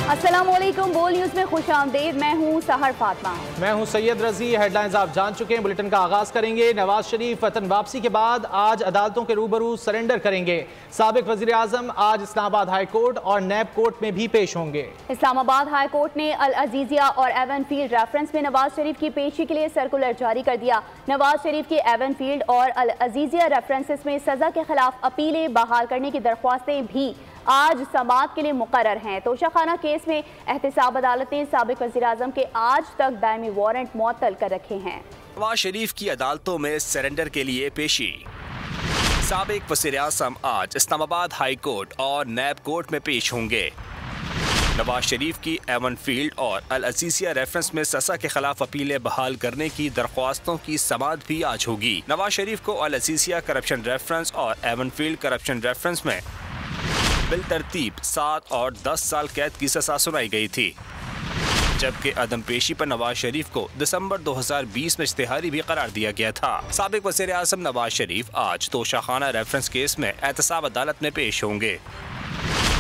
अस्सलामुअलैकुम, बोल न्यूज़ में खुश आमदेद। मैं हूँ सहर फातिमा। मैं हूँ सैयद रजी। हेडलाइंस आप जान चुके हैं। बुलेटिन का आगाज करेंगे। नवाज शरीफ वतन वापसी के बाद आज अदालतों के रूबरू सरेंडर करेंगे। साबिक वजीर आजम आज इस्लामाबाद हाई कोर्ट और नैब कोर्ट में भी पेश होंगे। इस्लामाबाद हाई कोर्ट ने अल अजीजिया और एवन फील्ड रेफरेंस में नवाज शरीफ की पेशी के लिए सर्कुलर जारी कर दिया। नवाज शरीफ की एवन फील्ड और अल अजीजिया रेफरेंसेस में सजा के खिलाफ अपीलें बहाल करने की दरख्वास्तें भी आज समाअत के लिए मुकर्रर हैं। तोशाखाना केस में एहतसाब अदालत ने साबिक वज़ीर आज़म के आज तक दायमी वारंट मुअत्तल कर रखे हैं। नवाज शरीफ की अदालतों में सरेंडर के लिए पेशी। साबिक वज़ीर आज़म आज इस्लामाबाद हाई कोर्ट और नैब कोर्ट में पेश होंगे। नवाज शरीफ की एवन फील्ड और अल अजीजिया रेफरेंस में सजा के खिलाफ अपीलें बहाल करने की दरख्वास्तों की समाअत भी आज होगी। नवाज शरीफ को अल अजीजिया करप्शन रेफरेंस और एवन फील्ड करप्शन रेफरेंस में बिल तरतीब 7 और 10 साल कैद की सजा सुनाई गई थी, जबकि अदम पेशी पर नवाज शरीफ को दिसंबर 2020 में इश्तिहारी भी करार दिया गया था। साबिक वज़ीर आज़म नवाज शरीफ आज तोशाखाना रेफरेंस केस में एहतसाब अदालत में पेश होंगे।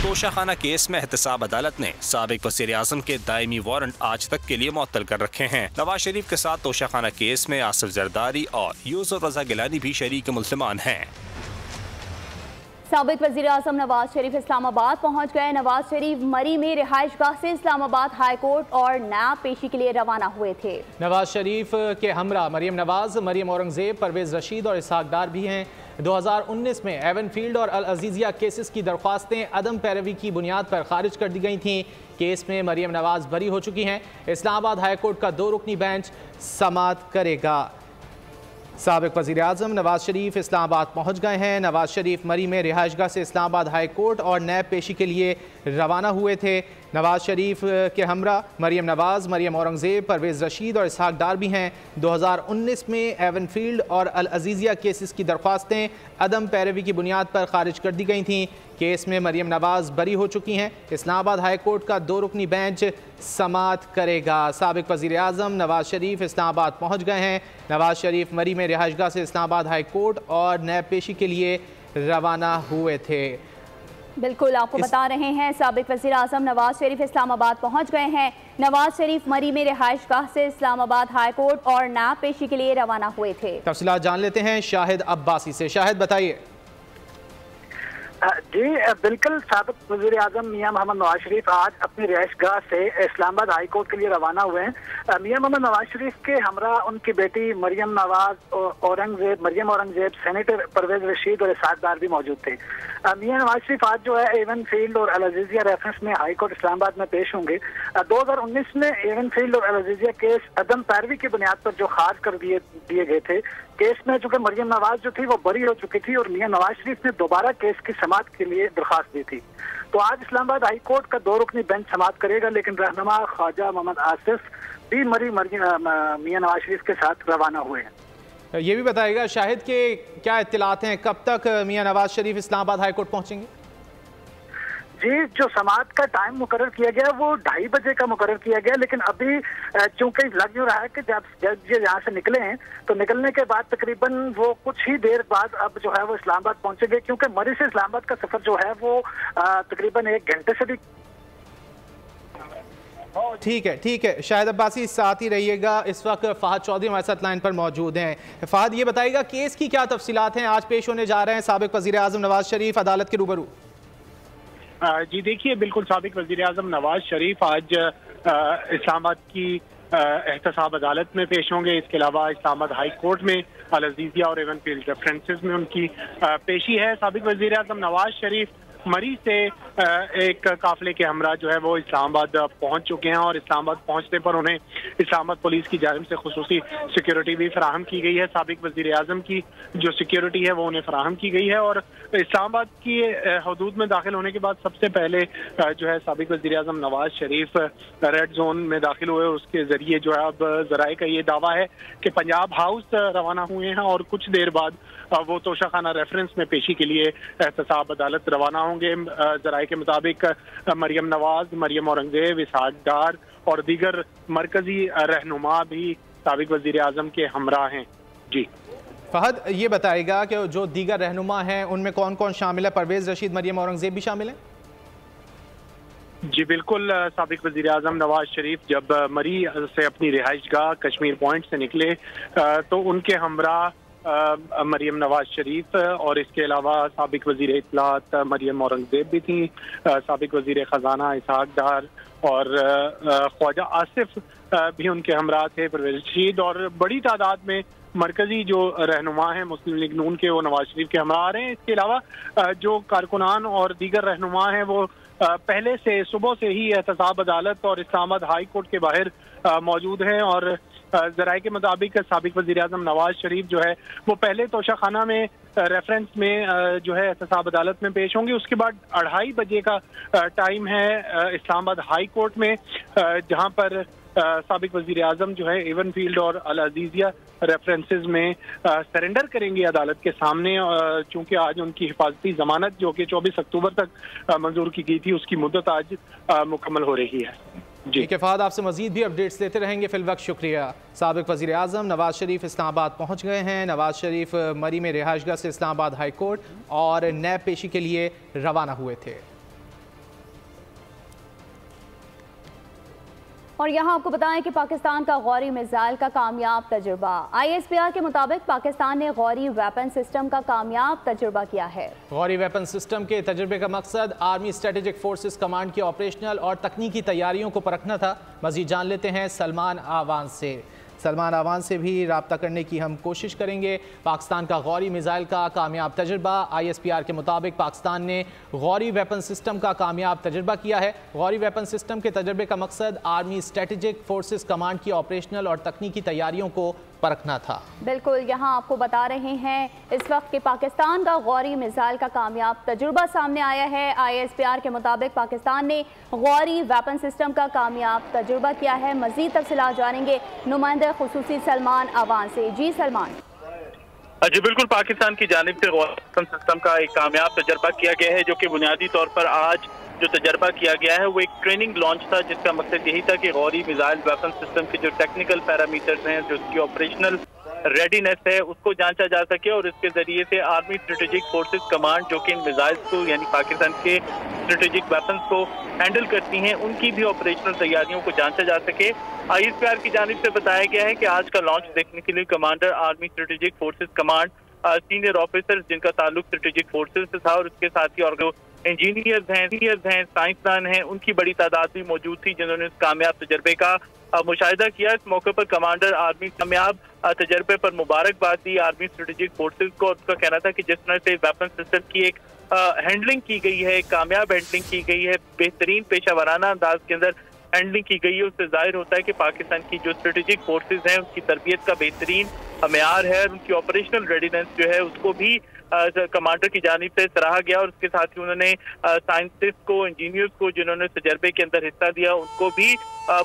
तोशाखाना केस में एहतसाब अदालत ने साबिक वज़ीर आज़म के दायमी वारंट आज तक के लिए मुअत्तल कर रखे हैं। नवाज शरीफ के साथ तोशाखाना केस में आसिफ जरदारी और यूसुफ रजा गिलानी भी शरीक मुल्ज़िमान हैं। साबिक वज़ीर आज़म नवाज शरीफ इस्लामाबाद पहुंच गए। नवाज शरीफ मरी में रिहाइशगाह से इस्लामाबाद हाई कोर्ट और नैब पेशी के लिए रवाना हुए थे। नवाज शरीफ के हमरा मरियम नवाज, मरियम औरंगजेब, परवेज रशीद और इसहाक डार भी हैं। 2019 में एवन फील्ड और अल अजीजिया केसेस की दरख्वास्तें अदम पैरवी की बुनियाद पर खारिज कर दी गई थीं। केस में मरियम नवाज बरी हो चुकी हैं। इस्लामाबाद हाई कोर्ट का 2 रुकनी बेंच समाअत करेगा। साबिक वज़ीर आज़म नवाज शरीफ इस्लामाबाद पहुँच गए हैं। नवाज शरीफ मरी में रिहाइशगाह से इस्लामाबाद हाई कोर्ट और नैब पेशी के लिए रवाना हुए थे। नवाज शरीफ के हमरा मरियम नवाज, मरियम औरंगजेब, परवेज़ रशीद और इसहाक डार भी हैं। 2019 में एवन फील्ड और अल अजीजिया केसेस की दरख्वास्तें अदम पैरवी की बुनियाद पर खारिज कर दी गई थीं। केस में मरियम नवाज बरी हो चुकी हैं। इस्लामाबाद हाई कोर्ट का 2 रुकनी बेंच समाअत करेगा। साबिक वज़ीर आज़म नवाज शरीफ इस्लामाबाद पहुँच गए हैं। नवाज शरीफ मरी में रिहाइशगाह से इस्लामाबाद हाई कोर्ट और नैब पेशी के लिए रवाना हुए थे। बिल्कुल आपको बता रहे हैं, साबिक वज़ीर आज़म नवाज शरीफ इस्लामाबाद पहुंच गए हैं। नवाज शरीफ मरी में रिहाइशगाह से इस्लामाबाद हाई कोर्ट और नैब पेशी के लिए रवाना हुए थे। तफसीलात जान लेते हैं शाहिद अब्बासी से। शाहिद बताइए। जी बिल्कुल, साबिक वज़ीर आज़म मियां मोहम्मद नवाज शरीफ आज अपनी रिहाइशगाह से इस्लामाबाद हाई कोर्ट के लिए रवाना हुए हैं। मियां मोहम्मद नवाज शरीफ के हमरा उनकी बेटी मरियम औरंगजेब, सेनेटर परवेज रशीद और इसहाक डार भी मौजूद थे। मियां नवाज शरीफ आज जो है एवन फील्ड और अल अजीजिया रेफरेंस में हाई कोर्ट इस्लामाबाद में पेश होंगे। 2019 में एवन फील्ड और अल अजीजिया केस अदम पैरवी की बुनियाद पर जो खारिज कर दिए गए थे। केस में चूंकि मरियम नवाज जो थी वो बरी हो चुकी थी और मियां नवाज शरीफ ने दोबारा केस की समाअत के लिए दरख्वास्त दी थी। तो आज इस्लामाबाद हाई कोर्ट का 2 रुकनी बेंच समाअत करेगा, लेकिन रहनुमा ख्वाजा मोहम्मद आसिफ भी मियां नवाज शरीफ के साथ रवाना हुए हैं। ये भी बताएगा शाहिद के क्या इत्तलात हैं, कब तक मियां नवाज शरीफ इस्लामाबाद हाई कोर्ट पहुंचेंगे? जी, जो समाअत का टाइम मुकर्रर किया गया वो 2:30 बजे का मुकर्रर किया गया, लेकिन अभी चूंकि लग यूँ रहा है कि जब जज यहाँ से निकले हैं तो निकलने के बाद तकरीबन वो कुछ ही देर बाद अब जो है वो इस्लामाबाद पहुंचेंगे, क्योंकि मरी से इस्लामाबाद का सफर जो है वो तकरीबन 1 घंटे से भी। ठीक है शाहिद अब्बासी, साथ ही रहिएगा। इस वक्त फहद चौधरी हमारे साथ लाइन पर मौजूद हैं। फहद, ये बताइएगा केस की क्या तफसीलात हैं? आज पेश होने जा रहे हैं साबिक वज़ीर आज़म नवाज शरीफ अदालत के रूबरू। जी देखिए, बिल्कुल साबिक वज़ीर आज़म नवाज शरीफ आज इस्लामाबाद की एहतसाब अदालत में पेश होंगे। इसके अलावा इस्लामाबाद हाई कोर्ट में अल अजीजिया और एवन फील्ड रेफरेंसेस में उनकी पेशी है। साबिक वज़ीर आज़म नवाज शरीफ मरी से एक काफिले के हमरा जो है वो इस्लामाबाद पहुंच चुके हैं और इस्लामाबाद पहुंचने पर उन्हें इस्लामाबाद पुलिस की जानिब से खुसूसी सिक्योरिटी भी फराहम की गई है। साबिक वज़ीर आज़म की जो सिक्योरिटी है वो उन्हें फराहम की गई है और इस्लामाबाद की हदूद में दाखिल होने के बाद सबसे पहले जो है साबिक वज़ीर आज़म नवाज शरीफ रेड जोन में दाखिल हुए। उसके जरिए जो है अब ज़राए का ये दावा है कि पंजाब हाउस रवाना हुए हैं और कुछ देर बाद वो तोशाखाना रेफरेंस में पेशी के लिए एहतसाब अदालत रवाना होंगे। ज़राए के मुताबिक मरियम नवाज, मरियम औरंगजेब, इसहाक डार और दीगर मरकजी रहनुमा भी साबिक वज़ीर आज़म के हमरा हैं। जी फहद, ये बताएगा कि जो दीगर रहनुमा हैं उनमें कौन कौन शामिल है? परवेज़ रशीद, मरियम औरंगजेब भी शामिल हैं? जी बिल्कुल, साबिक वज़ीर आज़म नवाज शरीफ जब मरी से अपनी रिहाइशगाह कश्मीर पॉइंट से निकले तो उनके हमरा मरियम नवाज शरीफ और इसके अलावा साबिक वज़ीर इत्तलात मरियम औरंगज़ेब भी थी, साबिक वज़ीर ख़जाना इसहाक डार और ख्वाजा आसिफ भी उनके हमरा थे, परवेज़ रशीद, और बड़ी तादाद में मरकजी जो रहनुमा हैं मुस्लिम लीग नून के वो नवाज शरीफ के हमरा आ रहे हैं। इसके अलावा जो कारकुनान और दीगर रहनुमा हैं वो पहले से सुबह से ही एहतसाब अदालत और इस्लामाबाद हाई कोर्ट के बाहर मौजूद हैं और ज़राए के मुताबिक साबिक वज़ीर आज़म नवाज शरीफ जो है वो पहले तोशाखाना में रेफरेंस में जो है एहतसाब अदालत में पेश होंगे। उसके बाद 2:30 बजे का टाइम है इस्लामाबाद हाई कोर्ट में, जहां पर साबिक वज़ीर आज़म जो है एवन फील्ड और अल अजीज़िया रेफरेंसेस में सरेंडर करेंगे अदालत के सामने, चूंकि आज उनकी हिफाजती जमानत जो कि 24 अक्टूबर तक मंजूर की गई थी उसकी मुद्दत आज मुकम्मल हो रही है। जी ठीक है फहद, आपसे मजीद भी अपडेट्स लेते रहेंगे। फिल वक्त शुक्रिया। साबिक वज़ीर आज़म नवाज शरीफ इस्लामाबाद पहुँच गए हैं। नवाज शरीफ मरी में रिहाइशगाह से इस्लामाबाद हाई कोर्ट और नैब पेशी के लिए रवाना हुए थे। और यहाँ आपको बताएं कि पाकिस्तान का गौरी मिसाइल का कामयाब तजुर्बा। ISPR के मुताबिक पाकिस्तान ने गौरी वेपन सिस्टम का कामयाब तजुर्बा किया है। गौरी वेपन सिस्टम के तजुर्बे का मकसद आर्मी स्ट्रेटेजिक फोर्सेस कमांड की ऑपरेशनल और तकनीकी तैयारियों को परखना था। मजीद जान लेते हैं सलमान आवान से भी रब्ता करने की हम कोशिश करेंगे। पाकिस्तान का गौरी मिसाइल का कामयाब तजुर्बा। ISPR के मुताबिक पाकिस्तान ने गौरी वेपन सिस्टम का कामयाब तजुर्बा किया है। गौरी वेपन सिस्टम के तजुर्बे का मकसद आर्मी स्ट्रेटेजिक फोर्सेस कमांड की ऑपरेशनल और तकनीकी तैयारियों को परखना था। बिल्कुल, यहाँ आपको बता रहे हैं इस वक्त कि पाकिस्तान का गौरी मिसाइल का कामयाब तजुर्बा सामने आया है। ISPR के मुताबिक पाकिस्तान ने गौरी वेपन सिस्टम का कामयाब तजुर्बा किया है। मजीद तफसीलात जानेंगे नुमाइंदे खुसूसी सलमान आवान से। जी सलमान। जी बिल्कुल, पाकिस्तान की जानिब से गौरी वेपन सिस्टम का एक कामयाब तजुर्बा किया गया है, जो कि बुनियादी तौर पर आज जो तजर्बा किया गया है वो एक ट्रेनिंग लॉन्च था, जिसका मकसद यही था कि गौरी मिसाइल वेपन सिस्टम के जो टेक्निकल पैरामीटर्स हैं, जो उसकी ऑपरेशनल रेडीनेस है, उसको जांचा जा सके और इसके जरिए से आर्मी स्ट्रेटेजिक फोर्सेस कमांड जो कि इन मिसाइल्स को यानी पाकिस्तान के स्ट्रेटेजिक वेपन्स को हैंडल करती हैं, उनकी भी ऑपरेशनल तैयारियों को जांचा जा सके। ISPR की जानिब से बताया गया है कि आज का लॉन्च देखने के लिए commander army strategic forces command, senior officers जिनका ताल्लुक स्ट्रेटेजिक फोर्सेस से था और उसके साथ ही और इंजीनियर्स हैं, साइंसदान हैं, उनकी बड़ी तादाद भी मौजूद थी जिन्होंने इस कामयाब तजर्बे का मुशाहिदा किया। इस मौके पर कमांडर आर्मी कामयाब तजर्बे पर मुबारकबाद दी आर्मी स्ट्रेटेजिक फोर्सेस को। उसका कहना था कि जिस तरह से वेपन सिस्टम की एक हैंडलिंग की गई है, कामयाब हैंडलिंग की गई है, बेहतरीन पेशावराना अंदाज के अंदर हैंडलिंग की गई है, उससे जाहिर होता है कि पाकिस्तान की जो स्ट्रेटेजिक फोर्सेज हैं उनकी तरबियत का बेहतरीन मेयार है और उनकी ऑपरेशनल रेडीनेस जो है उसको भी कमांडर की जानिब से सराहा गया। और उसके साथ ही उन्होंने साइंटिस्ट को, इंजीनियर्स को जिन्होंने तजर्बे के अंदर हिस्सा दिया उनको भी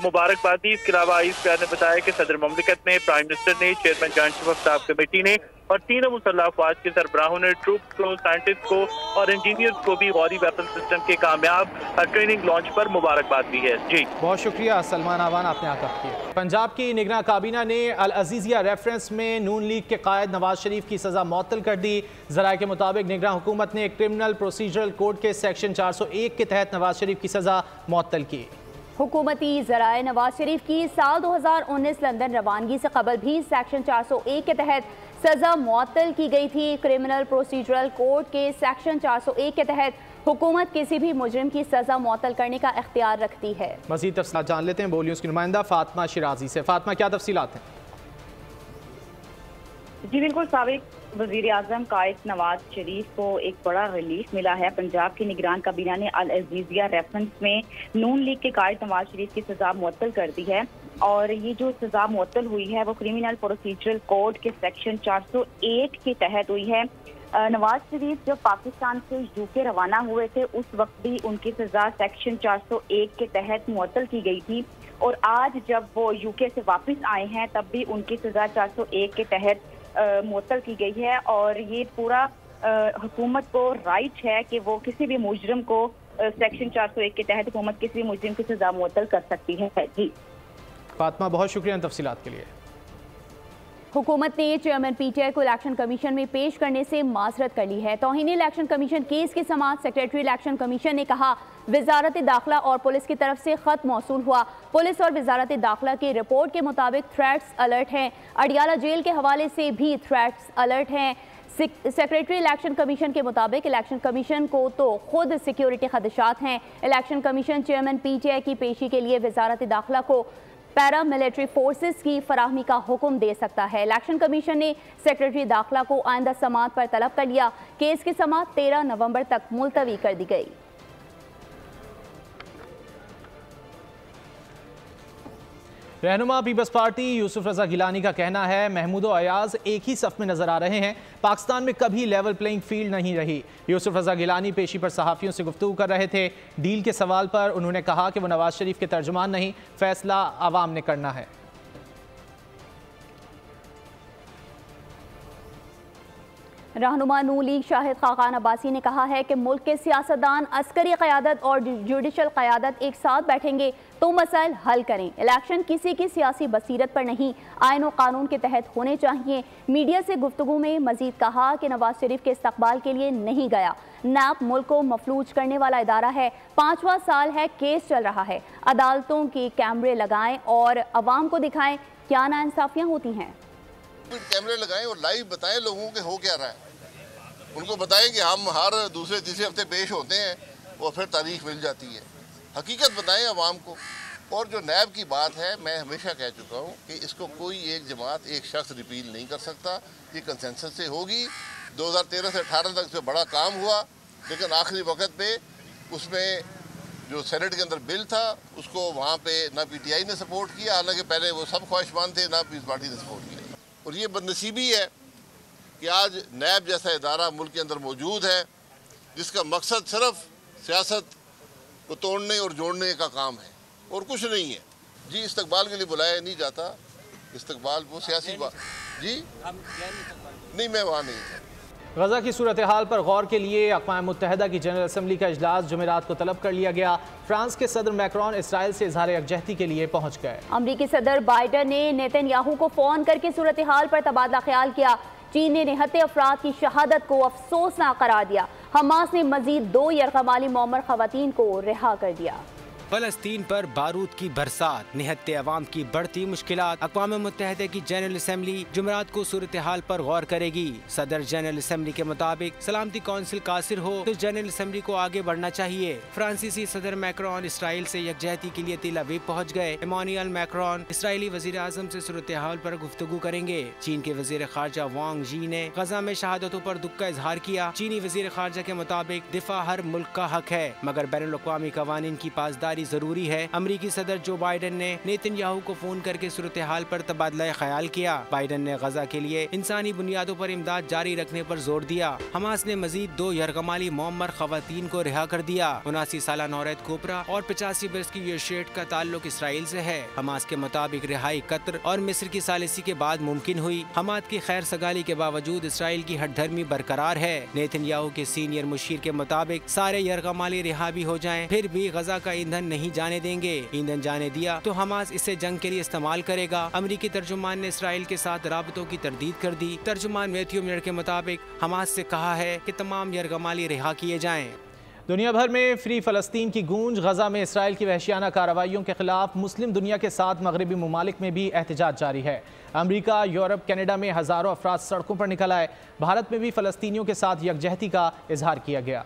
मुबारकबाद दी। इसके अलावा ISPR ने बताया कि सदर ममलिकत ने, प्राइम मिनिस्टर ने, chairman joint chief of staff committee ने और तीनों मुसल्लह अफवाज के सरबराहों ने ट्रूप्स को, साइंटिस्ट को और इंजीनियर्स को भी गौरी वेपन सिस्टम के कामयाब ट्रेनिंग लॉन्च पर मुबारकबाद दी है। जी बहुत शुक्रिया सलमान आवान, आपने आगाह किया। पंजाब की निगरान काबीना ने अल अजीज़िया रेफरेंस में नून लीग के कायद नवाज शरीफ की सजा मुअत्तल कर दी। ज़राए के मुताबिक निगरान हुकूमत ने क्रिमिनल प्रोसीजरल कोड के सेक्शन 401 के तहत नवाज शरीफ की सजा मुअत्तल की। हुकूमती ज़राए नवाज शरीफ की साल 2019 लंदन रवानगी से कबल भी सेक्शन 401 के तहत सजा मुअत्तल की गई थी। क्रिमिनल प्रोसीजरल कोड के सेक्शन 401 के तहत हुकूमत किसी भी मुजरिम की सजा मुअत्तल करने का इख्तियार रखती है। मज़ीद तफसीलात जान लेते हैं बोल न्यूज़ की नुमाइंदा फातिमा शिराजी से। फातिमा, क्या तफसीलात हैं? जी बिल्कुल, साबिक वज़ीर आज़म कायद नवाज शरीफ को एक बड़ा रिलीफ मिला है। पंजाब की निगरान काबीना ने अल अजीज़िया रेफरेंस में नून लीग के कायद नवाज शरीफ की सजा मुअत्तल कर दी है और ये जो सजा मुअत्तल हुई है वो क्रिमिनल प्रोसीजरल कोड के सेक्शन 401 के तहत हुई है। नवाज शरीफ जब पाकिस्तान से यूके रवाना हुए थे उस वक्त भी उनकी सजा सेक्शन 401 के तहत मुअत्तल की गई थी और आज जब वो यूके से वापस आए हैं तब भी उनकी सजा 401 के तहत मुअत्तल की गई है। और ये पूरा हुकूमत को राइट है कि वो किसी भी मुजरिम को सेक्शन 401 के तहत हुकूमत किसी भी मुजरिम की सजा मुअत्तल कर सकती है। जी फातिमा, बहुत शुक्रिया इन तफसीलात के लिए। हुकूमत ने चेयरमैन PTI को इलेक्शन कमीशन में पेश करने से माजरत कर ली है। तौहीन इलेक्शन कमीशन केस की समाअत सेक्रेटरी इलेक्शन कमीशन ने कहा वजारत दाखिला और पुलिस की तरफ से खत मौसूल हुआ। पुलिस और वजारत दाखिला की रिपोर्ट के मुताबिक थ्रेट्स अलर्ट हैं। अडियाला जेल के हवाले से भी थ्रेट्स अलर्ट हैं। सेक्रेटरी इलेक्शन कमीशन के मुताबिक इलेक्शन कमीशन को तो खुद सिक्योरिटी खदशात हैं। इलेक्शन कमीशन चेयरमैन PTI की पेशी के लिए वजारत दाखिला को पैरा मिलिट्री फोर्सेस की फराहमी का हुक्म दे सकता है। इलेक्शन कमीशन ने सेक्रेटरी दाखिला को आइंदा समाअत पर तलब कर लिया। केस की समाअत 13 नवंबर तक मुलतवी कर दी गई। रहनुमा पीपल्स पार्टी यूसुफ रजा गिलानी का कहना है महमूद और अयाज एक ही सफ में नजर आ रहे हैं। पाकिस्तान में कभी लेवल प्लेइंग फील्ड नहीं रही। यूसुफ रजा गिलानी पेशी पर सहाफ़ियों से गुफ्तगू कर रहे थे। डील के सवाल पर उन्होंने कहा कि वो नवाज शरीफ के तर्जुमान नहीं, फैसला आवाम ने करना है। रहनुमा नून लीग शाहिद खाकान अब्बासी ने कहा है कि मुल्क के सियासतदान अस्करी क़यादत और जुडिशल क़यादत एक साथ बैठेंगे तो मसाइल हल करें। इलेक्शन किसी की सियासी बसीरत पर नहीं, आइन और कानून के तहत होने चाहिए। मीडिया से गुफ्तगू में मजीद कहा कि नवाज शरीफ के इस्तकबाल के लिए नहीं गया। नैब मुल्क को मफलूज करने वाला इदारा है। 5वां साल है, केस चल रहा है। अदालतों के कैमरे लगाएं और अवाम को दिखाएं क्या नाइंसाफियाँ होती हैं। कैमरे लगाएं और लाइव बताएं लोगों के हो क्या रहा है। उनको बताएं कि हम हर दूसरे तीसरे हफ्ते पेश होते हैं और फिर तारीख मिल जाती है। हकीकत बताएं अवाम को। और जो नैब की बात है, मैं हमेशा कह चुका हूँ कि इसको कोई एक जमात एक शख्स रिपील नहीं कर सकता। ये कंसेंसस से होगी। 2013 से 18 तक से बड़ा काम हुआ, लेकिन आखिरी वक्त पे उसमें जो सेनेट के अंदर बिल था उसको वहाँ पे ना PTI ने सपोर्ट किया, हालांकि पहले वो सब ख्वाहिशमंद थे, ना पीपल्स पार्टी ने सपोर्ट किया। और ये बदनसीबी है कि आज नैब जैसा इदारा मुल्क के अंदर मौजूद है जिसका मकसद सिर्फ सियासत को तोड़ने और जोड़ने का काम है और कुछ नहीं है। जी इस्तकबाल के लिए बुलाया नहीं जाता। इस्तकबाल वो सियासी बात जी नहीं, मैं वहाँ नहीं था। गजा की सूरत हाल पर गौर के लिए अक़वाम मुत्तहिदा की जनरल असम्बली का इजलास जुमेरात को तलब कर लिया गया। फ्रांस के सदर मैक्रोन इसराइल से इजहार यकजहती के लिए पहुँच गए। अमरीकी सदर बाइडन ने नेतन्याहू को फ़ोन करके सूरत हाल पर तबादला ख्याल किया। चीन ने निहत्ते अफराद की शहादत को अफसोसनाक करार दिया। हमास ने मजीद 2 यरगमाली मौमर खवातीन को रिहा कर दिया। फलस्तीन पर बारूद की बरसात, निहत्ते अवाम की बढ़ती मुश्किलात। अक़वाम मुत्तहिदा की जनरल असम्बली जुमेरात को सूरत हाल पर गौर करेगी। सदर जनरल असम्बली के मुताबिक सलामती कौंसिल कासिर हो तो जनरल असम्बली को आगे बढ़ना चाहिए। फ्रांसीसी सदर मैक्रोन इसराइल से यकजहती के लिए तेल अवीव पहुँच गए। इमानुएल मैक्रोन इसराइली वज़ीर आज़म से सूरत हाल पर गुफ्तगू करेंगे। चीन के वज़ीर ख़ारजा वांग जी ने गजा में शहादतों पर दुख का इजहार किया। चीनी वज़ीर ख़ारजा के मुताबिक दिफा हर मुल्क का हक है, मगर बैनुल अक़वामी क़वानीन की पासदारी जरूरी है। अमरीकी सदर जो बाइडन ने नेतन्याहू को फोन करके सूरत हाल पर तबादला ख्याल किया। बाइडन ने गजा के लिए इंसानी बुनियादों पर इमदाद जारी रखने पर जोर दिया। हमास ने मजीद 2 यरगमाली मौमर खवातीन को रिहा कर दिया। 79 साला नौरत कोपरा और 85 बरस की यशेट का ताल्लुक इसराइल से है। हमास के मुताबिक रिहाई कतर और मिस्र की सालिसी के बाद मुमकिन हुई। हमाद की खैर सगाली के बावजूद इसराइल की हठधर्मी बरकरार है। नेतन्याहू के सीनियर मुशीर के मुताबिक सारे यरगमाली रिहा भी हो जाएं, फिर भी गजा का ईंधन नहीं जाने देंगे। ईंधन जाने दिया तो हमास इसे जंग के लिए इस्तेमाल करेगा। अमरीकी तर्जुमान ने इसराइल के साथ राबतों की तरदीद कर दी। तर्जुमान मैथ्यू मिलर के मुताबिक हमास से कहा है कि तमाम यरगमाली रिहा किए जाएं। दुनिया भर में फ्री फ़लस्तीन की गूंज। गजा में इसराइल की वहशियाना कार्रवाइयों के खिलाफ मुस्लिम दुनिया के साथ मगरबी ममालिक में भी एहतजाज जारी है। अमरीका, यूरोप, कनाडा में हज़ारों अफराद सड़कों पर निकल आए। भारत में भी फ़लस्तीनियों के साथ यकजहती का इजहार किया गया।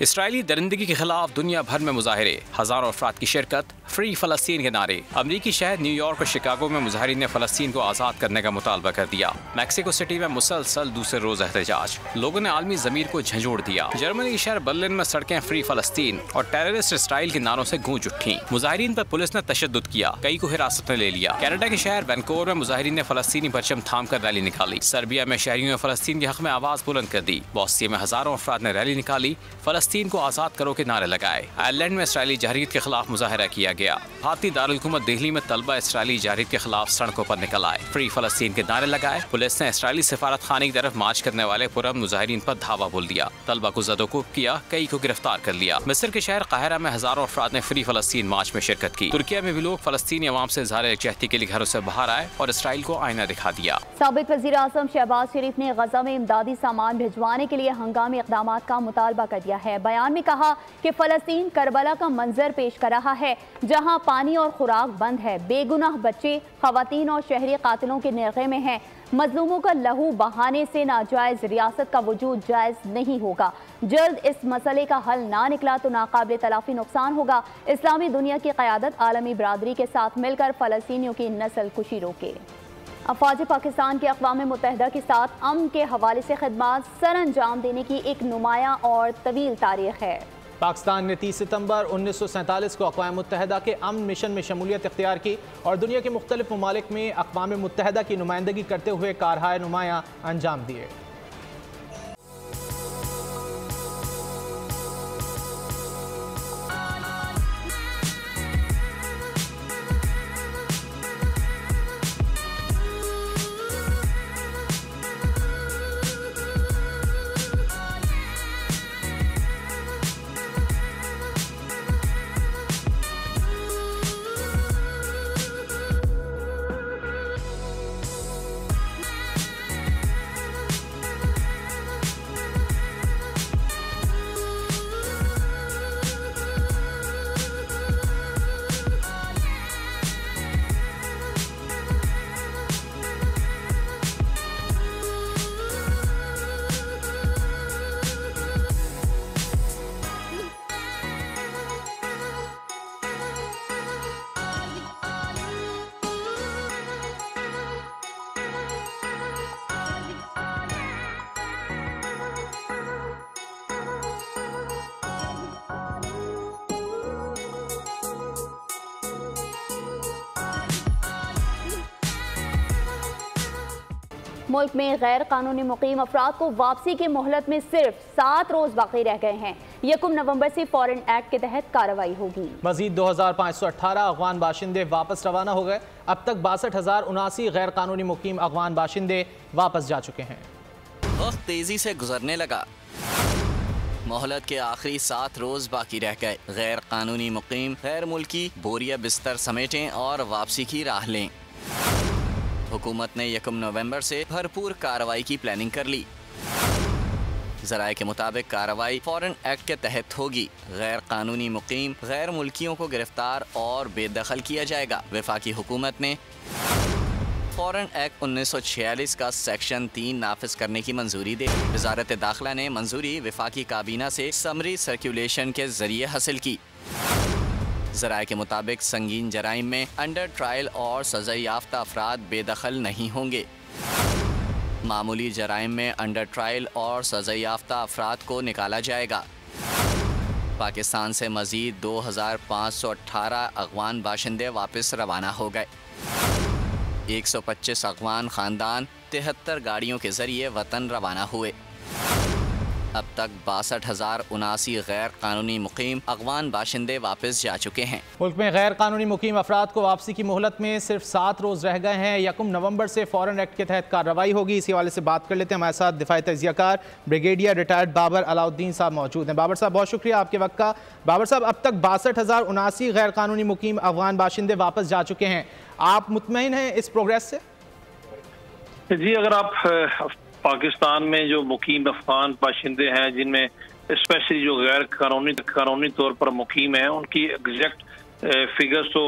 इसराइली दरिंदगी के खिलाफ दुनिया भर में मुजाहरे, हजारों अफराद की शिरकत, फ्री फ़लस्तीन के नारे। अमरीकी शहर न्यूयॉर्क और शिकागो में मुजाहिरीन ने फ़लस्तीन को आज़ाद करने का मुतालबा कर दिया। मैक्सिको सिटी में मुसलसल दूसरे रोज एहतजाज, लोगों ने आलमी ज़मीर को झंझोड़ दिया। जर्मनी के शहर बर्लिन में सड़कें फ्री फ़लस्तीन और टेररिस्ट इसराइल के नारों से गूंज उठी। मुजाहिरीन पर पुलिस ने तशद्दुद किया, कई को हिरासत में ले लिया। कनाडा के शहर वैनकूवर में मुजाहिरीन ने फ़लस्तीनी परचम थाम कर रैली निकाली। सर्बिया में शहरियों ने फ़लस्तीन के हक में आवाज़ बुलंद कर दी। बॉस्निया में हजारों अफराद ने रैली निकाली, फ़लस्तीन को आज़ाद करो के नारे लगाए। आयरलैंड में इसराइली जहरीत के खिलाफ मुजाहरा किया गया। भारतीय दारुलहुकूमत दिल्ली में तलबा इसराइली जारहियत के खिलाफ सड़कों पर निकल आए, फ्री फलस्तीन के नारे लगाए। पुलिस ने इसराइली सफारत खाने की तरफ मार्च करने वाले पुरअमन मुजाहिरीन पर धावा बोल दिया। तलबा को ज़दोकोब किया, कई को गिरफ्तार कर लिया। मिस्र के शहर काहिरा में हजारों अफराद ने फ्री फलस्तीन मार्च में शिरकत की। तुर्किया में भी लोग फलस्तीनी अवाम से इज़हार यकजहती के लिए घरों से बाहर आए और इसराइल को आईना दिखा दिया। साबिक वज़ीर आज़म शहबाज शरीफ ने गजा में इमदादी सामान भिजवाने के लिए हंगामी इक़दाम का मुतालबा कर दिया है। बयान में कहा कि फलस्तीन करबला का मंजर पेश कर रहा है, जहाँ पानी और खुराक बंद है, बेगुनाह बच्चे, खवातीन और शहरी कातिलों के निर्गे में हैं। मजलूमों का लहू बहाने से नाजायज रियासत का वजूद जायज नहीं होगा। जल्द इस मसले का हल ना निकला तो नाकाबिल तलाफी नुकसान होगा। इस्लामी दुनिया की क़यादत आलमी बरादरी के साथ मिलकर फ़लस्तीनियों की नस्ल कुशी रोके। अफवाज पाकिस्तान के अक़वाम मुत्तहिदा के साथ अमन के हवाले से खिदमात सर अंजाम देने की एक नुमायां और तवील तारीख है। पाकिस्तान ने 30 सितंबर 1947 को अक़वाम मुत्तहिदा के अमन मिशन में शमूलियत इख्तियार की और दुनिया के मुख्तलिफ ममालिक में अक़वाम मुत्तहिदा की नुमाइंदगी करते हुए कारहाय नुमायां अंजाम दिए। मुल्क में गैर कानूनी मुकीम अफराद को वापसी की मोहलत में सिर्फ 7 रोज बाकी रह गए हैं। 1 नवंबर से फॉरेन एक्ट के तहत कार्रवाई होगी। मजीद 2518 अफगान बाशिंदे वापस रवाना हो गए। अब तक 62,079 गैर कानूनी मुकीम अफगान बाशिंदे वापस जा चुके हैं। वक्त तेजी से गुजरने लगा। मोहलत के आखिरी 7 रोज बाकी रह गए। गैर कानूनी मुकीम गैर मुल्की बोरिया बिस्तर समेटें और वापसी की राह लें। हुकूमत ने 1 नवंबर से भरपूर कार्रवाई की प्लानिंग कर ली। ज़राए के मुताबिक कार्रवाई फॉरेन एक्ट के तहत होगी। गैर कानूनी मुकीम गैर मुल्कियों को गिरफ्तार और बेदखल किया जाएगा। वफाकी हुकूमत ने फॉरेन एक्ट 1946 का सेक्शन 3 नाफिज करने की मंजूरी दे। वजारत दाखिला ने मंजूरी वफाकी काबीना से समरी सर्कुलेशन के जरिए हासिल की। ज़राए के मुताबिक संगीन जराइम में अंडर ट्रायल और सज़ा याफ्ता अफराद बेदखल नहीं होंगे। मामूली जराइम में अंडर ट्रायल और सज़ा याफ्ता अफराद को निकाला जाएगा। पाकिस्तान से मज़ीद 2518 अफ़गान बाशिंदे वापस रवाना हो गए। 125 अफ़गान ख़ानदान 73 गाड़ियों के ज़रिए वतन रवाना हुए। अब तक 62,079 गैर कानूनी मुकीम अफ़गान बाशिंदे वापस जा चुके हैं। मुल्क में गैर कानूनी मुकीम अफराद को वापसी की मोहलत में सिर्फ 7 रोज रह गए हैं। 1 नवंबर से फॉरेन एक्ट के तहत कार्रवाई होगी। इसी हवाले से बात कर लेते हैं। हमारे साथ दिफाई तजियाकार ब्रिगेडियर रिटायर्ड बाबर अलाउद्दीन साहब मौजूद हैं। बाबर साहब, बहुत शुक्रिया आपके वक्त का। बाबर साहब, अब तक 62,079 गैर कानूनी मुकीम अफ़गान बाशिंदे वापस जा चुके हैं। आप मुतमईन हैं इस प्रोग्रेस से? जी, अगर आप पाकिस्तान में जो मुकीम अफगान बाशिंदे हैं, जिनमें स्पेशली जो गैर कानूनी तौर पर मुकीम हैं, उनकी एग्जैक्ट फिगर्स तो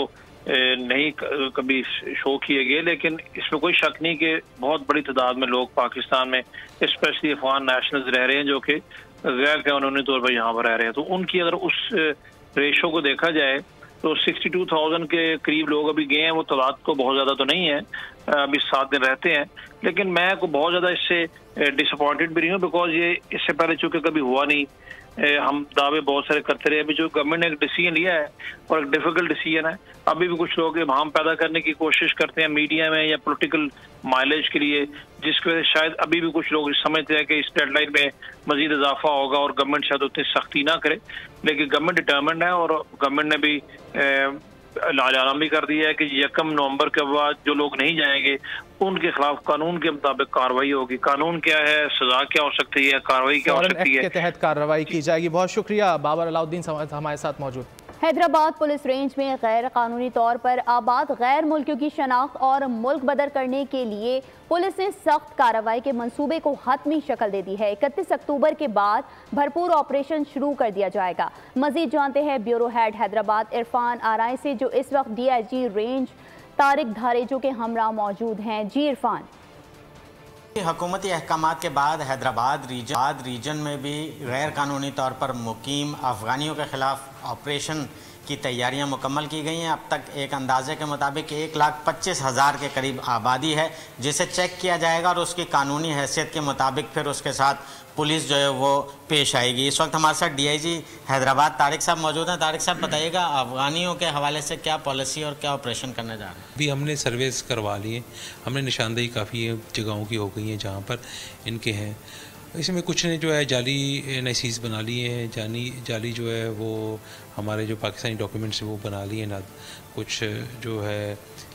नहीं कभी शो किए गए, लेकिन इसमें कोई शक नहीं कि बहुत बड़ी तादाद में लोग पाकिस्तान में स्पेशली अफगान नेशनल्स रह रहे हैं जो कि गैर कानूनी तौर पर यहाँ पर रह रहे हैं। तो उनकी अगर उस रेशो को देखा जाए तो 62,000 के करीब लोग अभी गए हैं। वो तादाद को बहुत ज़्यादा तो नहीं है, अभी 7 दिन रहते हैं, लेकिन मैं को बहुत ज़्यादा इससे डिसअपॉइंटेड भी नहीं हूँ, बिकॉज ये इससे पहले चूँकि कभी हुआ नहीं। हम दावे बहुत सारे करते रहे। अभी जो गवर्नमेंट ने एक डिसीजन लिया है और एक डिफिकल्ट डिसीजन है, अभी भी कुछ लोग इबाहम पैदा करने की कोशिश करते हैं मीडिया में या पॉलिटिकल माइलेज के लिए, जिसकी वजह से शायद अभी भी कुछ लोग समझते हैं कि इस डेडलाइन में मजीद इजाफा होगा और गवर्नमेंट शायद उतनी सख्ती ना करे। लेकिन गवर्नमेंट डिटर्मिन्ड है और गवर्नमेंट ने भी ऐलान भी कर दिया है कि 1 नवंबर के बाद जो लोग नहीं जाएंगे उनके खिलाफ कानून के मुताबिक कार्रवाई होगी। कानून क्या है, सजा क्या हो सकती है, कार्रवाई क्या हो सकती है, के तहत कार्रवाई की जाएगी। बहुत शुक्रिया बाबर अलाउद्दीन हमारे साथ मौजूद। हैदराबाद पुलिस रेंज में गैर कानूनी तौर पर आबाद गैर मुल्कियों की शनाख्त और मुल्क बदर करने के लिए पुलिस ने सख्त कार्रवाई के मंसूबे को हतमी शक्ल दे दी है। 31 अक्टूबर के बाद भरपूर ऑपरेशन शुरू कर दिया जाएगा। मजीद जानते हैं ब्यूरो हेड हैदराबाद इरफान आराई से, जो इस वक्त DIG रेंज तारिक धारेजो के हमरा मौजूद हैं। जी इरफान। हुकूमती अहकामात के बाद हैदराबाद रीजन में भी गैर कानूनी तौर पर मुकीम अफगानियों के खिलाफ ऑपरेशन की तैयारियां मुकम्मल की गई हैं। अब तक एक अंदाजे के मुताबिक 1,25,000 के करीब आबादी है, जिसे चेक किया जाएगा और उसकी कानूनी हैसियत के मुताबिक फिर उसके साथ पुलिस जो है वो पेश आएगी। इस वक्त हमारे साथ DIG हैदराबाद तारिक साहब मौजूद हैं। तारिक साहब बताइएगा, अफगानियों के हवाले से क्या पॉलिसी और क्या ऑपरेशन करने जा रहे हैं? अभी हमने सर्वेस करवा लिए, हमने निशानदेही काफ़ी जगहों की हो गई है जहाँ पर इनके हैं। इसमें कुछ ने जो है जाली NICs बना लिए हैं, जाली जो है वो हमारे जो पाकिस्तानी डॉक्यूमेंट्स वो बना लिए हैं। कुछ जो है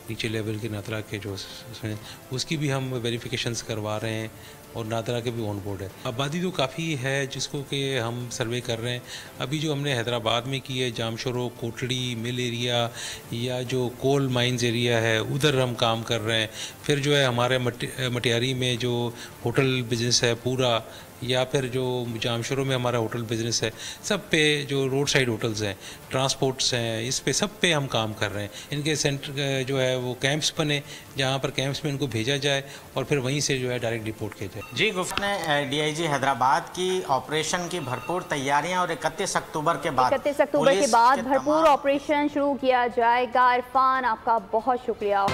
नीचे लेवल के नादरा के जो उसमें उसकी भी हम वेरिफिकेशंस करवा रहे हैं और नादरा के भी ऑन बोर्ड है। आबादी तो काफ़ी है जिसको कि हम सर्वे कर रहे हैं। अभी जो हमने हैदराबाद में की है, जामशोरो, कोटड़ी, मिल एरिया या जो कोल माइंस एरिया है, उधर हम काम कर रहे हैं। फिर जो है हमारे मटियारी में जो होटल बिज़नेस है पूरा, या फिर जो जामशोरो में हमारा होटल बिज़नेस है, सब पे जो रोड साइड होटल्स हैं, ट्रांसपोर्ट्स हैं, इस पे सब पे हम काम कर रहे हैं। इनके सेंटर जो है वो कैंप्स बने, जहाँ पर कैंप्स में इनको भेजा जाए और फिर वहीं से जो है डायरेक्ट रिपोर्ट किया जाए। जी गुफ्त ने DIG हैदराबाद की ऑपरेशन की भरपूर तैयारियां और 31 अक्टूबर के बाद भरपूर ऑपरेशन शुरू किया जाएगा। इरफान, आपका बहुत शुक्रिया।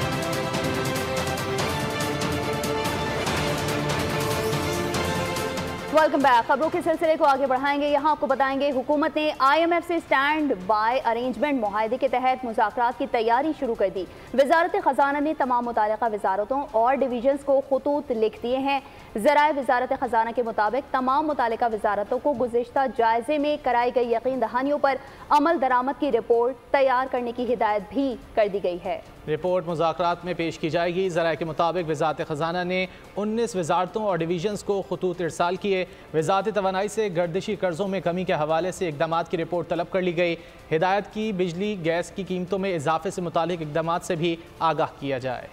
Welcome back. खबरों के सिलसिले को आगे बढ़ाएंगे। यहाँ आपको बताएंगे, हुकूमत ने IMF से स्टैंड बाय अरेंजमेंट मुआहदे के तहत मुज़ाकरात की तैयारी शुरू कर दी। वजारत खजाना ने तमाम मुताल्लिका वजारतों और डिवीजन्स को खतूत लिख दिए हैं। ज़राए वजारत खजाना के मुताबिक तमाम मुताल्लिका वजारतों को गुज़िश्ता जायजे में कराई गई यकीन दहानियों पर अमल दरामद की रिपोर्ट तैयार करने की हिदायत भी कर दी गई है। रिपोर्ट मुज़ाकरात में पेश की जाएगी। ज़राए के मुताबिक वजारत खजाना ने 19 वजारतों और डिवीजन्स को खतूत इरसाल किए। वजारत तवानाई से गर्दिशी कर्जों में कमी के हवाले से इकदाम की रिपोर्ट तलब कर ली गई। हिदायत की बिजली गैस की कीमतों में इजाफे से मुतालिक इकदाम से भी आगाह किया जाए।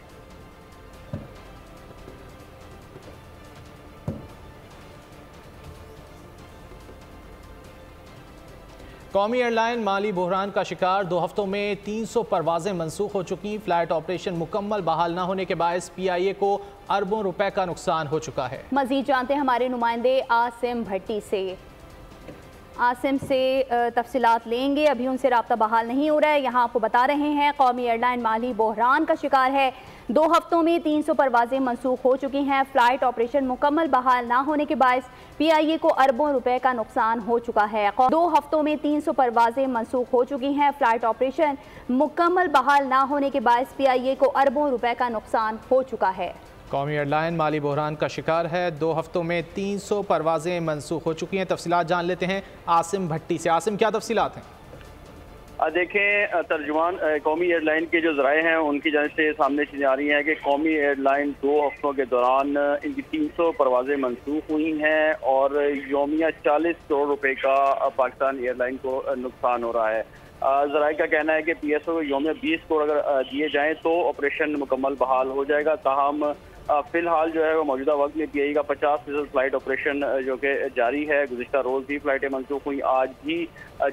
कौमी एयरलाइन माली बहरान का शिकार। 2 हफ्तों में 300 परवाजें मनसूख हो चुकी। फ्लाइट ऑपरेशन मुकम्मल बहाल न होने के बायस PIA को अरबों रुपए का नुकसान हो चुका है। मजीद जानते हैं हमारे नुमाइंदे आसिम भट्टी से। आसिम से तफसीलात लेंगे। अभी उनसे राब्ता बहाल नहीं हो रहा है। यहाँ आपको बता रहे हैं, कौमी एयरलाइन माली बहरान का शिकार है। 2 हफ्तों में 300 परवाजें मनसूख हो चुकी हैं। फ्लाइट ऑपरेशन मुकम्मल बहाल ना होने के बायस PIA को अरबों रुपए का नुकसान हो चुका है। 2 हफ्तों में 300 परवाजें मनसूख हो चुकी हैं। फ्लाइट ऑपरेशन मुकम्मल बहाल ना होने के बायस PIA को अरबों रुपए का नुकसान हो चुका है। कौमी एयरलाइन माली बहरान का शिकार है। 2 हफ्तों में 300 परवाजें मनसूख हो चुकी हैं। तफसीलात जान लेते हैं आसिम भट्टी से। आसिम, क्या तफसीलात हैं? देखें, तर्जुमान कौमी एयरलाइन के जो ज़राए हैं उनकी जानिब से सामने चीज़ें आ रही हैं कि कौमी एयरलाइन 2 हफ्तों के दौरान इनकी 300 परवाजें मनसूख हुई हैं और यौमिया 40 करोड़ रुपए का पाकिस्तान एयरलाइन को नुकसान हो रहा है। ज़राए का कहना है कि PSO को यौमिया 20 करोड़ अगर दिए जाएँ तो ऑपरेशन मुकम्मल बहाल हो जाएगा। ताहम फिलहाल जो है वो मौजूदा वक्त में PIA का 50% फ्लाइट ऑपरेशन जो कि जारी है। गुज़िश्ता रोज़ भी फ्लाइटें मनसूख हुई। आज भी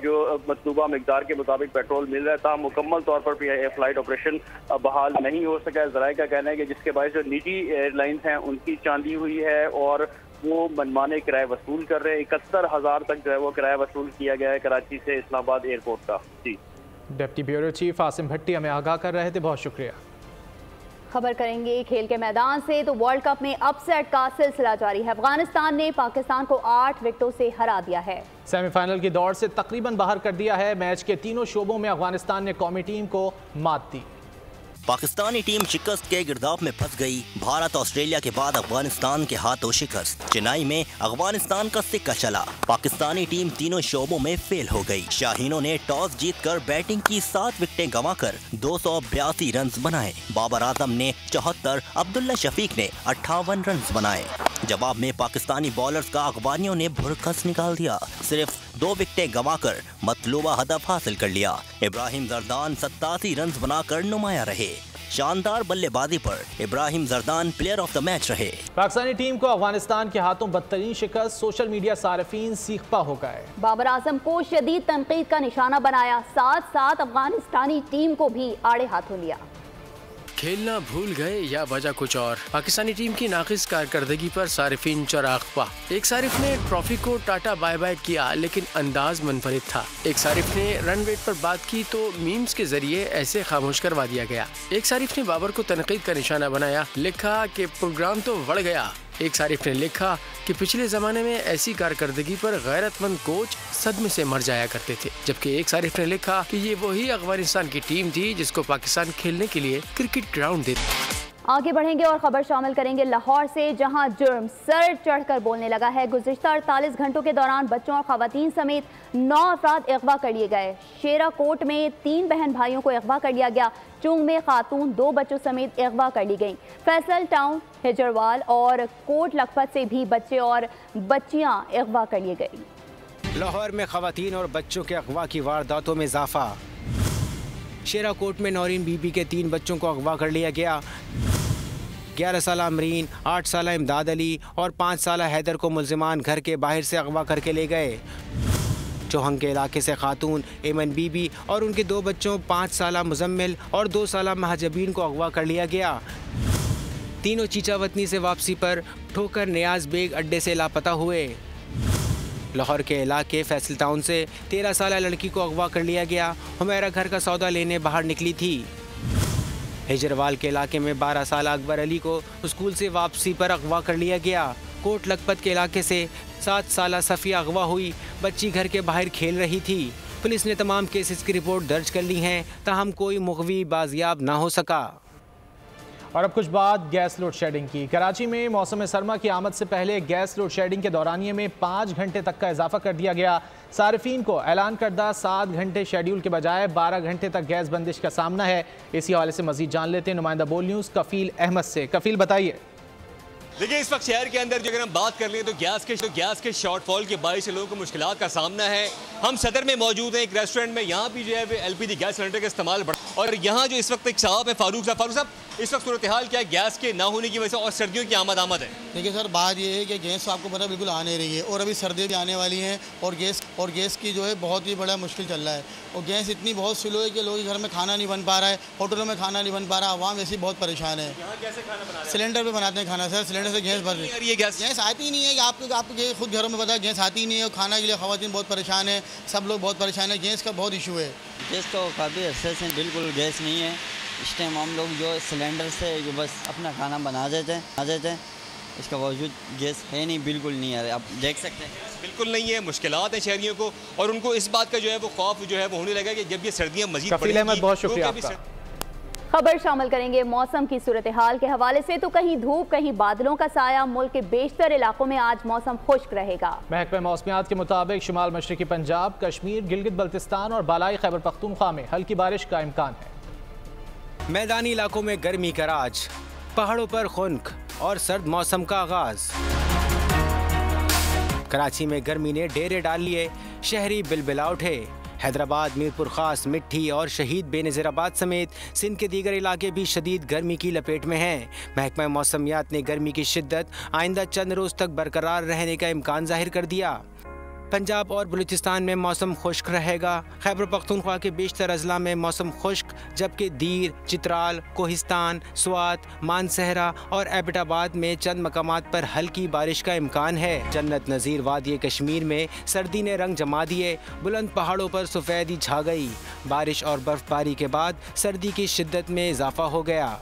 जो मतलूबा मिकदार के मुताबिक पेट्रोल मिल रहा था, मुकम्मल तौर पर PIA फ्लाइट ऑपरेशन बहाल नहीं हो सका। ज़राए का कहना है कि जिसके बायस जो निजी एयरलाइंस हैं उनकी चांदी हुई है और वो मनमाने किराए वसूल कर रहे हैं। 71,000 तक जो है वो किराया वसूल किया गया है कराची से इस्लामाबाद एयरपोर्ट का। जी, डिप्टी ब्यूरो चीफ आसिम भट्टी हमें आगाह कर रहे थे, बहुत शुक्रिया। खबर करेंगे खेल के मैदान से, तो वर्ल्ड कप में अपसेट का सिलसिला जारी है। अफगानिस्तान ने पाकिस्तान को 8 विकेटों से हरा दिया है। सेमीफाइनल की दौड़ से तकरीबन बाहर कर दिया है। मैच के तीनों शोबों में अफगानिस्तान ने कौमी टीम को मात दी। पाकिस्तानी टीम शिकस्त के गिरदाव में फंस गई। भारत ऑस्ट्रेलिया के बाद अफगानिस्तान के हाथों शिकस्त। चेन्नई में अफगानिस्तान का सिक्का चला। पाकिस्तानी टीम तीनों शोबों में फेल हो गई। शाहीनों ने टॉस जीतकर बैटिंग की 7 विकेटें गंवाकर 282 रन बनाए। बाबर आजम ने 74, अब्दुल्ला शफीक ने 58 रन बनाए। जवाब में पाकिस्तानी बॉलर्स का अफगानियों ने भुरकस निकाल दिया। सिर्फ 2 विकेटें गंवाकर मतलूबा हदफ हासिल कर लिया। इब्राहिम जरदान 87 रन बनाकर नुमाया रहे। शानदार बल्लेबाजी पर Ibrahim Jordan player of the match रहे। पाकिस्तानी टीम को अफगानिस्तान के हाथों बदतरीन शिकस्त। सोशल मीडिया सारिफीन सीखपा हो गए। बाबर आजम को शदीद तनकीद का निशाना बनाया। साथ साथ अफगानिस्तानी टीम को भी आड़े हाथों लिया। खेलना भूल गए या वजह कुछ और। पाकिस्तानी टीम की नाकिस कारकर्दगी पर सारिफीन चरागपा। एक सारिफ ने ट्रॉफी को टाटा बाय बाय किया, लेकिन अंदाज मुनफरिद था। एक सारिफ ने रन रेट पर बात की तो मीम्स के जरिए ऐसे खामोश करवा दिया गया। एक सारिफ ने बाबर को तनकीद का निशाना बनाया, लिखा कि प्रोग्राम तो बढ़ गया। एक सारिफ ने लिखा कि पिछले ज़माने में ऐसी कारकर्दगी पर गैरतमंद कोच सदमे से मर जाया करते थे। जबकि एक सारिफ ने लिखा कि ये वही अफगानिस्तान की टीम थी जिसको पाकिस्तान खेलने के लिए क्रिकेट ग्राउंड देता। आगे बढ़ेंगे और खबर शामिल करेंगे लाहौर से, जहां जुर्म सर चढ़कर बोलने लगा है। गुज़िश्ता 48 घंटों के दौरान बच्चों और खवातीन समेत 9 अफराद अगवा कर लिए गए। शेरा कोट में 3 बहन भाइयों को अगवा कर लिया गया। चुंग में खातून 2 बच्चों समेत अगवा कर ली गई। फैसल टाउन, हिजरवाल और कोट लखपत से भी बच्चे और बच्चियां अगवा कर लिए गई। लाहौर में खवातीन और बच्चों के अगवा की वारदातों में इजाफा। शेरा कोट में नौरीन बीबी के 3 बच्चों को अगवा कर लिया गया। 11 साला अमरीन, 8 साला इमदाद अली और 5 साला हैदर को मुल्जिमान घर के बाहर से अगवा करके ले गए। चौहंग के इलाके से खातून एमन बीबी और उनके 2 बच्चों 5 साला मुजम्मिल और 2 साला महजबीन को अगवा कर लिया गया। तीनों चीचावतनी से वापसी पर ठोकर नियाज बेग अड्डे से लापता हुए। लाहौर के इलाके फैसल टाउन से 13 साला लड़की को अगवा कर लिया गया। हुमैरा घर का सौदा लेने बाहर निकली थी। हिजरवाल के इलाके में 12 साला अकबर अली को स्कूल से वापसी पर अगवा कर लिया गया। कोट लखपत के इलाके से 7 साला सफ़िया अगवा हुई। बच्ची घर के बाहर खेल रही थी। पुलिस ने तमाम केसेस की रिपोर्ट दर्ज कर ली हैं, ताहम कोई मुग़वी बाजियाब ना हो सका। और अब कुछ बात गैस लोड शेडिंग की। कराची में मौसम सरमा की आमद से पहले गैस लोड शेडिंग के दौरानिए में 5 घंटे तक का इजाफा कर दिया गया। सार्फिन को ऐलान करदा 7 घंटे शेड्यूल के बजाय 12 घंटे तक गैस बंदिश का सामना है। इसी हवाले से मजीद जान लेते हैं नुमाइंदा बोल न्यूज़ कफील अहमद से। कफील बताइए। देखिए, इस वक्त शहर के अंदर जो अगर हम बात कर लें तो गैस के शॉर्टफॉल के बायस लोगों को मुश्किलात का सामना है। हम सदर में मौजूद हैं एक रेस्टोरेंट में, यहाँ भी जो है LPG गैस सिलेंडर का इस्तेमाल बढ़ा। और यहाँ जो इस वक्त एक साहब है फारूक साहब, इस वक्त सूरत हाल क्या है गैस के ना होने की वजह से और सर्दियों की आमद है? देखिए सर, बात ये है कि गैस आपको पता बिल्कुल आ नहीं रही है और अभी सर्दियाँ भी आने वाली हैं और गैस की जो है बहुत ही बड़ा मुश्किल चल रहा है। और गैस इतनी बहुत स्लो है कि लोगों के घर में खाना नहीं बन पा रहा है, होटलों में खाना नहीं बन पा रहा, आवाम ऐसी बहुत परेशान है। सिलेंडर पे बनाते हैं खाना सर, सिलेंडर से गैस भर रही है। गैस आती ही नहीं है। आपको खुद घरों में पता है गैस आती ही नहीं है और खाना के लिए ख़वातीन बहुत परेशान है, सब लोग बहुत परेशान है। गैस का बहुत इशू है। गैस तो काफ़ी अर्से से बिल्कुल गैस नहीं है। इस टाइम हम लोग जो सिलेंडर से जो बस अपना खाना बना देते हैं, इसका बावजूद गैस है नहीं, बिल्कुल नहीं है। आप देख सकते हैं बिल्कुल नहीं है। मुश्किलात है शहरियों को और उनको इस बात का जो है वो खौफ जो है वो होने लगा कि जब ये सर्दियाँ मजीद बढ़ेंगी। बहुत शुक्रिया आपका। खबर शामिल करेंगे मौसम की सूरत हाल के हवाले से। तो कहीं धूप कहीं बादलों का साया। मुल्क के बेशतर इलाकों में आज मौसम खुश्क रहेगा। महकमा मौसमियात के मुताबिक शुमाल मशरकी पंजाब, कश्मीर, गिलगित बल्तिस्तान और बालाई खैबर पख्तूनख्वा में हल्की बारिश का इम्कान है। मैदानी इलाकों में गर्मी का राज, पहाड़ों पर खुनक और सर्द मौसम का आगाज। कराची में गर्मी ने डेरे डाल लिए, शहरी बिलबिला उठे। हैदराबाद, मीरपुर खास, मिट्टी और शहीद बेनज़ीराबाद समेत सिंध के दीगर इलाके भी शदीद गर्मी की लपेट में हैं। महकमा मौसमियात ने गर्मी की शिद्दत आइंदा चंद रोज़ तक बरकरार रहने का इम्कान जाहिर कर दिया। पंजाब और बलूचिस्तान में मौसम खुश्क रहेगा। खैबर पख्तूनख्वा के बेशतर अजला में मौसम खुश्क, जबकि दीर, चित्राल, कोहिस्तान, स्वात, मानसहरा और एबटाबाद में चंद मकामात पर हल्की बारिश का इम्कान है। जन्नत नज़ीर वादी कश्मीर में सर्दी ने रंग जमा दिए। बुलंद पहाड़ों पर सफ़ेदी छा गई। बारिश और बर्फबारी के बाद सर्दी की शिद्दत में इजाफा हो गया।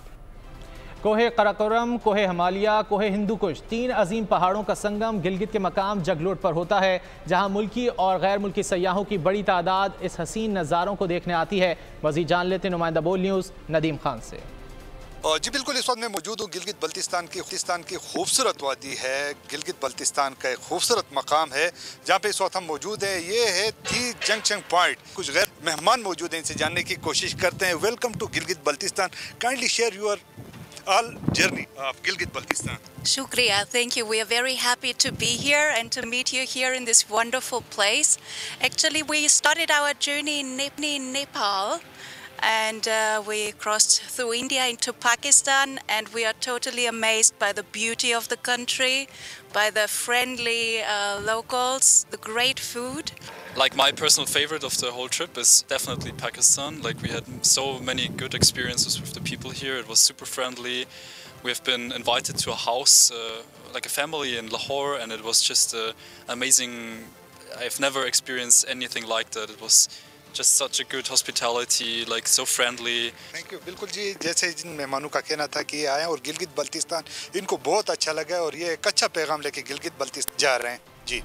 कोहे कराकोरम, कोहे हिमालय, कोहे हिंदुकुश, 3 अजीम पहाड़ों का संगम गिलगित के मकाम जगलोट पर होता है, जहां मुल्की और गैर मुल्की सयाहों की बड़ी तादाद इस हसीन नज़ारों को देखने आती है। मज़ीद जान लेते नुमाइंदा बोल न्यूज़ नदीम खान से। जी बिल्कुल, इस वक्त मैं मौजूद हूँ गिलगित बल्तिस्तान की खूबसूरत वादी है। गिलगित बल्तिस्तान का एक खूबसूरत मकाम है जहाँ पे इस वक्त हम मौजूद हैं। ये है दी जंक्शन पॉइंट। कुछ गैर मेहमान मौजूद हैं, इनसे जानने की कोशिश करते हैं। Welcome to Gilgit Baltistan, kindly share your all journey of Gilgit-Baltistan. Shukriya, thank you. We are very happy to be here and to meet you here in this wonderful place. Actually, we started our journey in Nepal and we crossed through India into Pakistan, and we are totally amazed by the beauty of the country, by the friendly locals, the great food. Like, my personal favorite of the whole trip is definitely Pakistan. Like, we had so many good experiences with the people here. It was super friendly. We've been invited to a house, like a family in Lahore, and it was just amazing. I've never experienced anything like that. It was just such a good hospitality, like so friendly. Thank you. बिल्कुल जी, जैसे जिन मेहमानों का कहना था कि आए और गिलगित बल्तिस्तान इनको बहुत अच्छा लगा और ये एक अच्छा पैगाम लेके गिलगित बल्तिस्तान जा रहे हैं। जी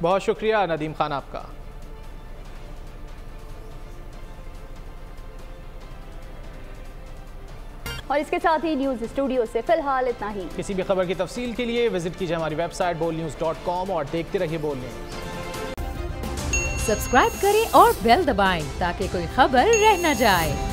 बहुत शुक्रिया नदीम खान आपका। और इसके साथ ही न्यूज़ स्टूडियो से फिलहाल इतना ही। किसी भी खबर की तफसील के लिए विजिट कीजिए हमारी वेबसाइट bolnews.com और देखते रहिए बोल न्यूज़। सब्सक्राइब करें और बेल दबाएं ताकि कोई खबर रह न जाए।